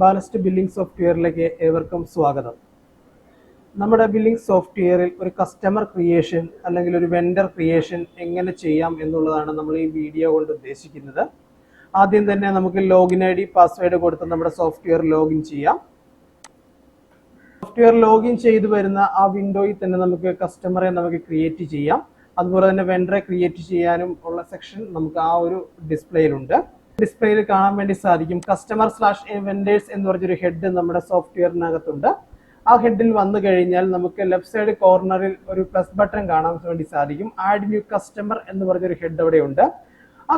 Ballast billing സോഫ്റ്റ്വെയറിലേക്ക് ഏവർക്കും സ്വാഗതം. നമ്മുടെ ബില്ലിംഗ് സോഫ്റ്റ്വെയറിൽ ഒരു കസ്റ്റമർ ക്രിയേഷൻ അല്ലെങ്കിൽ ഒരു വെണ്ടർ ക്രിയേഷൻ എങ്ങനെ ചെയ്യാം എന്നുള്ളതാണ് നമ്മൾ ഈ വീഡിയോ കൊണ്ട് ഉദ്ദേശിക്കുന്നത്. ആദ്യം തന്നെ നമുക്ക് ലോഗിൻ ഐ ഡി പാസ്വേഡ് കൊടുത്ത് നമ്മുടെ സോഫ്റ്റ്വെയർ ലോഗിൻ ചെയ്യാം. സോഫ്റ്റ്വെയർ ലോഗിൻ ചെയ്തു വരുന്ന ആ വിൻഡോയിൽ തന്നെ നമുക്ക് കസ്റ്റമറെ നമുക്ക് ക്രിയേറ്റ് ചെയ്യാം. അതുപോലെ തന്നെ വെണ്ടറെ ക്രിയേറ്റ് ചെയ്യാനും ഉള്ള സെക്ഷൻ നമുക്ക് ആ ഒരു ഡിസ്പ്ലേയിലുണ്ട്. ഡിസ്പ്ലേയിൽ കാണാൻ വേണ്ടി സാധിക്കും കസ്റ്റമർ/വെൻഡേഴ്സ് എന്ന് പറഞ്ഞൊരു ഹെഡ് നമ്മുടെ സോഫ്റ്റ്വെയറിനകത്തുണ്ട്. ആ ഹെഡിൽ വന്നു കഴിഞ്ഞാൽ നമുക്ക് ലെഫ്റ്റ് സൈഡ് കോർണറിൽ ഒരു പ്ലസ് ബട്ടൺ കാണാൻ വേണ്ടി സാധിക്കും. ആഡ് ന്യൂ കസ്റ്റമർ എന്ന് പറഞ്ഞൊരു ഹെഡ് അവിടെ ഉണ്ട്. ആ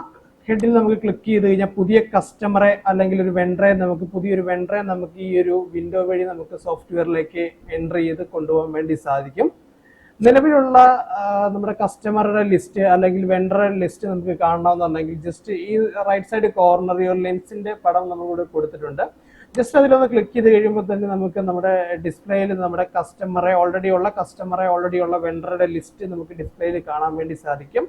ഹെഡിൽ നമുക്ക് ക്ലിക്ക് ചെയ്ത് കഴിഞ്ഞാൽ പുതിയ കസ്റ്റമറെ അല്ലെങ്കിൽ ഒരു വെണ്ടറെ പുതിയൊരു വെണ്ടറെ നമുക്ക് ഈ ഒരു വിൻഡോ വഴി നമുക്ക് സോഫ്റ്റ്വെയറിലേക്ക് എൻ്റർ ചെയ്ത് കൊണ്ടുപോകാൻ വേണ്ടി സാധിക്കും. നിലവിലുള്ള നമ്മുടെ കസ്റ്റമറുടെ ലിസ്റ്റ് അല്ലെങ്കിൽ വെണ്ടറുടെ ലിസ്റ്റ് നമുക്ക് കാണണമെന്നുണ്ടെങ്കിൽ ജസ്റ്റ് ഈ റൈറ്റ് സൈഡ് കോർണർ ഒരു ലെൻസിന്റെ പടം നമ്മളിവിടെ കൊടുത്തിട്ടുണ്ട്. ജസ്റ്റ് അതിലൊന്ന് ക്ലിക്ക് ചെയ്ത് കഴിയുമ്പോൾ തന്നെ നമുക്ക് നമ്മുടെ ഡിസ്പ്ലേയിൽ നമ്മുടെ ഓൾറെഡി ഉള്ള വെണ്ടറുടെ ലിസ്റ്റ് നമുക്ക് ഡിസ്പ്ലേയിൽ കാണാൻ വേണ്ടി സാധിക്കും.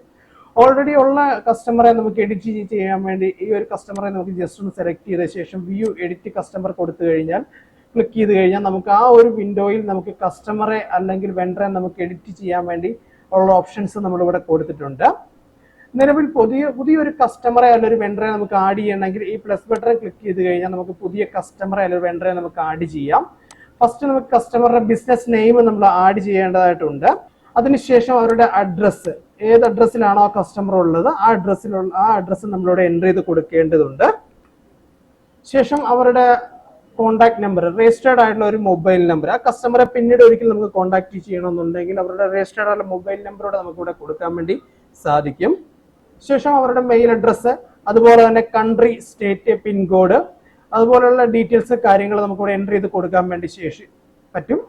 ഓൾറെഡി ഉള്ള കസ്റ്റമറെ നമുക്ക് എഡിറ്റ് ചെയ്യാൻ വേണ്ടി ഈ ഒരു കസ്റ്റമറെ നമുക്ക് ജസ്റ്റ് ഒന്ന് സെലക്ട് ചെയ്ത ശേഷം വ്യൂ എഡിറ്റ് കസ്റ്റമർ കൊടുത്തു കഴിഞ്ഞാൽ ക്ലിക്ക് ചെയ്ത് കഴിഞ്ഞാൽ നമുക്ക് ആ ഒരു വിൻഡോയിൽ നമുക്ക് കസ്റ്റമറെ അല്ലെങ്കിൽ വെണ്ടറെ നമുക്ക് എഡിറ്റ് ചെയ്യാൻ വേണ്ടി ഉള്ള ഓപ്ഷൻസ് നമ്മളിവിടെ കൊടുത്തിട്ടുണ്ട്. നിലവിൽ പുതിയൊരു കസ്റ്റമറെ അല്ലെങ്കിൽ വെണ്ടറെ നമുക്ക് ആഡ് ചെയ്യണമെങ്കിൽ ഈ പ്ലസ് ബട്ടൺ ക്ലിക്ക് ചെയ്ത് കഴിഞ്ഞാൽ നമുക്ക് പുതിയ കസ്റ്റമറെ അല്ലെങ്കിൽ വെണ്ടറെ നമുക്ക് ആഡ് ചെയ്യാം. ഫസ്റ്റ് നമുക്ക് കസ്റ്റമറുടെ ബിസിനസ് നെയിം നമ്മൾ ആഡ് ചെയ്യേണ്ടതായിട്ടുണ്ട്. അതിനുശേഷം അവരുടെ അഡ്രസ്സ്, ഏത് അഡ്രസ്സിലാണോ ആ കസ്റ്റമർ ഉള്ളത് ആ അഡ്രസ്സ് നമ്മളിവിടെ എൻ്റർ ചെയ്ത് കൊടുക്കേണ്ടതുണ്ട്. ശേഷം അവരുടെ കോൺടാക്ട് നമ്പർ, രജിസ്റ്റേർഡ് ആയിട്ടുള്ള ഒരു മൊബൈൽ നമ്പർ, ആ കസ്റ്റമറെ പിന്നീട് ഒരിക്കൽ നമുക്ക് കോൺടാക്ട് ചെയ്യണമെന്നുണ്ടെങ്കിൽ അവരുടെ രജിസ്റ്റേർഡ് ആയിട്ടുള്ള മൊബൈൽ നമ്പറോടെ നമുക്ക് ഇവിടെ കൊടുക്കാൻ വേണ്ടി സാധിക്കും. ശേഷം അവരുടെ മെയിൽ അഡ്രസ്സ്, അതുപോലെ തന്നെ കൺട്രി, സ്റ്റേറ്റ്, പിൻകോഡ്, അതുപോലെയുള്ള ഡീറ്റെയിൽസ് കാര്യങ്ങൾ നമുക്കിവിടെ എൻ്റർ ചെയ്ത് കൊടുക്കാൻ വേണ്ടി പറ്റും.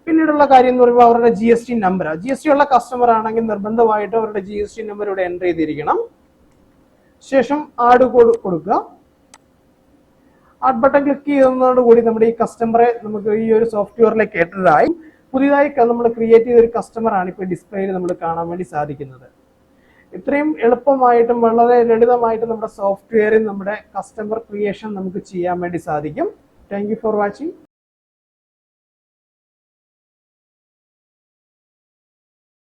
പിന്നീടുള്ള കാര്യം എന്ന് പറയുമ്പോൾ അവരുടെ GST നമ്പർ, GST ഉള്ള കസ്റ്റമർ ആണെങ്കിൽ നിർബന്ധമായിട്ട് അവരുടെ GST നമ്പർ ഇവിടെ എൻ്റർ ചെയ്തിരിക്കണം. ശേഷം ആഡ് കൊടുക്കുക. ആഡ് ബട്ടൺ ക്ലിക്ക് ചെയ്യുന്നതോടുകൂടി നമ്മുടെ ഈ കസ്റ്റമറെ നമുക്ക് ഈ ഒരു സോഫ്റ്റ്വെയറിലേക്ക് ആയി പുതിയതായി നമ്മൾ ക്രിയേറ്റ് ചെയ്ത ഒരു കസ്റ്റമറാണ് ഇപ്പോൾ ഡിസ്പ്ലേയിൽ നമ്മൾ കാണാൻ വേണ്ടി സാധിക്കുന്നത്. ഇത്രയും എളുപ്പമായിട്ടും വളരെ ലളിതമായിട്ടും നമ്മുടെ സോഫ്റ്റ്വെയറിൽ നമ്മുടെ കസ്റ്റമർ ക്രിയേഷൻ നമുക്ക് ചെയ്യാൻ വേണ്ടി സാധിക്കും. Thank you for watching.